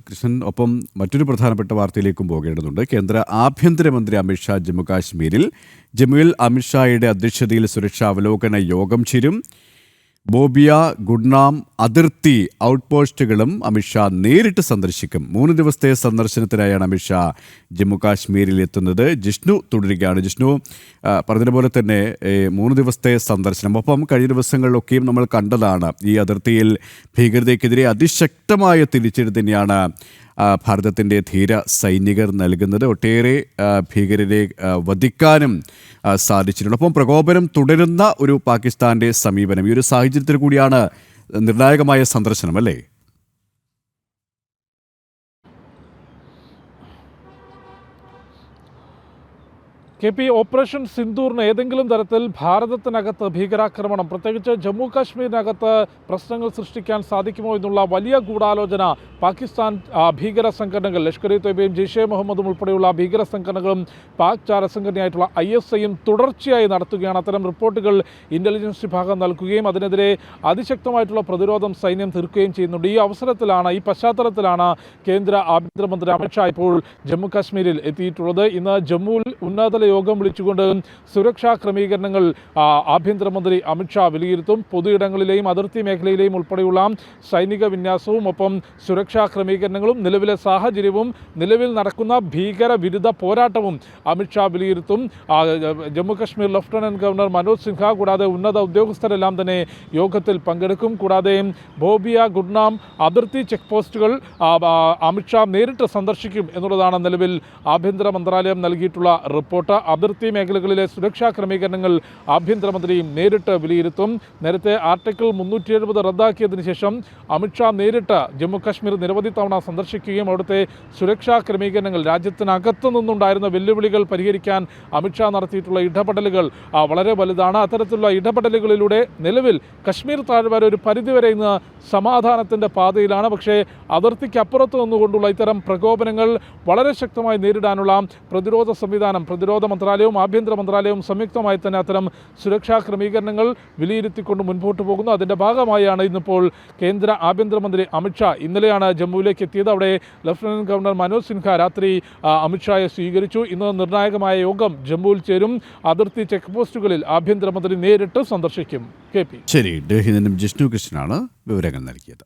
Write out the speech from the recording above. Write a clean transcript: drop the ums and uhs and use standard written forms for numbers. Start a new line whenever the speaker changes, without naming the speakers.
കൃഷ്ണൻ. ഒപ്പം മറ്റൊരു പ്രധാനപ്പെട്ട വാർത്തയിലേക്കും പോകേണ്ടതുണ്ട്. കേന്ദ്ര ആഭ്യന്തരമന്ത്രി അമിത്ഷാ ജമ്മുവിൽ അമിത്ഷായുടെ അധ്യക്ഷതയിൽ സുരക്ഷാ അവലോകന യോഗം ചേരും. ബോബിയ, ഗുഡ്നാം അതിർത്തി ഔട്ട് പോസ്റ്റുകളും അമിത്ഷാ നേരിട്ട് സന്ദർശിക്കും. 3 ദിവസത്തെ സന്ദർശനത്തിനായാണ് അമിത്ഷാ ജമ്മു കാശ്മീരിൽ എത്തുന്നത്. ജിഷ്ണു തുടരുകയാണ്. ജിഷ്ണു, പറഞ്ഞതുപോലെ തന്നെ 3 ദിവസത്തെ സന്ദർശനം. ഒപ്പം കഴിഞ്ഞ ദിവസങ്ങളിലൊക്കെയും നമ്മൾ കണ്ടതാണ്, ഈ അതിർത്തിയിൽ ഭീകരതയ്ക്കെതിരെ അതിശക്തമായ തിരിച്ചടി തന്നെയാണ് ഭാരതത്തിൻ്റെ ധീര സൈനികർ നൽകുന്നത്. ഒട്ടേറെ ഭീകരരെ വധിക്കാനും സാധിച്ചിട്ടുണ്ട്. ഒപ്പം പ്രകോപനം തുടരുന്ന ഒരു പാകിസ്ഥാൻ്റെ സമീപനം. ഈ ഒരു സാഹചര്യത്തിൽ കൂടിയാണ് നിർണായകമായ സന്ദർശനം, അല്ലേ?
KP, ഓപ്പറേഷൻ സിന്ദൂറിന് ഏതെങ്കിലും തരത്തിൽ ഭാരതത്തിനകത്ത് ഭീകരാക്രമണം, പ്രത്യേകിച്ച് ജമ്മു കാശ്മീരിനകത്ത് പ്രശ്നങ്ങൾ സൃഷ്ടിക്കാൻ സാധിക്കുമോ എന്നുള്ള വലിയ ഗൂഢാലോചന പാകിസ്ഥാൻ ഭീകര സംഘടനകൾ, ലഷ്കർ-ഇ-തൊയ്ബയും ജെയ്ഷെ മുഹമ്മദും ഉൾപ്പെടെയുള്ള ഭീകര സംഘടനകളും പാക് ചാരസംഘടനയായിട്ടുള്ള ISIയും തുടർച്ചയായി നടത്തുകയാണ്. അത്തരം റിപ്പോർട്ടുകൾ ഇൻ്റലിജൻസ് വിഭാഗം നൽകുകയും അതിനെതിരെ അതിശക്തമായിട്ടുള്ള പ്രതിരോധം സൈന്യം തീർക്കുകയും ചെയ്യുന്നുണ്ട്. ഈ പശ്ചാത്തലത്തിലാണ് കേന്ദ്ര ആഭ്യന്തരമന്ത്രി അമിത്ഷാ ഇപ്പോൾ ജമ്മു കാശ്മീരിൽ എത്തിയിട്ടുള്ളത്. ഇന്ന് ജമ്മുവിൽ ഉന്നതതല യോഗം വിളിച്ചുകൊണ്ട് സുരക്ഷാ ക്രമീകരണങ്ങൾ ആഭ്യന്തരമന്ത്രി അമിത്ഷാ വിലയിരുത്തും. പൊതുയിടങ്ങളിലെയും അതിർത്തി മേഖലയിലെയും ഉൾപ്പെടെയുള്ള സൈനിക വിന്യാസവും ഒപ്പം സുരക്ഷാ ക്രമീകരണങ്ങളും നിലവിലെ സാഹചര്യവും നിലവിൽ നടക്കുന്ന ഭീകര വിരുദ്ധ പോരാട്ടവും അമിത്ഷാ വിലയിരുത്തും. ജമ്മു കാശ്മീർ ലഫ്റ്റനന്റ് ഗവർണർ മനോജ് സിൻഹ കൂടാതെ ഉന്നത ഉദ്യോഗസ്ഥരെല്ലാം തന്നെ യോഗത്തിൽ പങ്കെടുക്കും. കൂടാതെ ബോബിയ, ഗുഡ്നാം അതിർത്തി ചെക്ക് പോസ്റ്റുകൾ അമിത്ഷാ നേരിട്ട് സന്ദർശിക്കും എന്നുള്ളതാണ് നിലവിൽ ആഭ്യന്തര മന്ത്രാലയം നൽകിയിട്ടുള്ള റിപ്പോർട്ട്. അതിർത്തി മേഖലകളിലെ സുരക്ഷാ ക്രമീകരണങ്ങൾ ആഭ്യന്തരമന്ത്രിയും നേരിട്ട് വിലയിരുത്തും. നേരത്തെ ആർട്ടിക്കിൾ 370 റദ്ദാക്കിയതിനു ശേഷം അമിത്ഷാ നേരിട്ട് ജമ്മു കാശ്മീർ നിരവധി തവണ സന്ദർശിക്കുകയും അവിടുത്തെ സുരക്ഷാ ക്രമീകരണങ്ങൾ, രാജ്യത്തിനകത്തു നിന്നുണ്ടായിരുന്ന വെല്ലുവിളികൾ പരിഹരിക്കാൻ അമിത്ഷാ നടത്തിയിട്ടുള്ള ഇടപെടലുകൾ വളരെ വലുതാണ്. അത്തരത്തിലുള്ള ഇടപെടലുകളിലൂടെ നിലവിൽ കശ്മീർ താഴ്വര ഒരു പരിധിവരെ ഇന്ന് സമാധാനത്തിൻ്റെ പാതയിലാണ്. പക്ഷേ അതിർത്തിക്ക് അപ്പുറത്ത് നിന്നുകൊണ്ടുള്ള ഇത്തരം പ്രകോപനങ്ങൾ വളരെ ശക്തമായി നേരിടാനുള്ള പ്രതിരോധ സംവിധാനം പ്രതിരോധ മന്ത്രാലയവും ആഭ്യന്തര മന്ത്രാലയവും സംയുക്തമായി തന്നെ അത്തരം സുരക്ഷാ ക്രമീകരണങ്ങൾ വിലയിരുത്തിക്കൊണ്ട് മുൻപോട്ട് പോകുന്നു. അതിൻ്റെ ഭാഗമായാണ് ഇന്നിപ്പോൾ കേന്ദ്ര ആഭ്യന്തരമന്ത്രി അമിത്ഷാ ഇന്നലെയാണ് ജമ്മുവിലേക്ക് എത്തിയത്. അവിടെ ലഫ്റ്റനന്റ് ഗവർണർ മനോജ് സിൻഹ രാത്രി അമിത്ഷായെ സ്വീകരിച്ചു. ഇന്ന് നിർണായകമായ യോഗം ജമ്മുവിൽ ചേരും. അതിർത്തി ചെക്ക് പോസ്റ്റുകളിൽ ആഭ്യന്തരമന്ത്രി നേരിട്ട് സന്ദർശിക്കും. KP.
ശരി, ഡൽഹിയിൽ നിന്നും ജിഷ്ണു കൃഷ്ണനാണ് വിവരങ്ങൾ നൽകിയത്.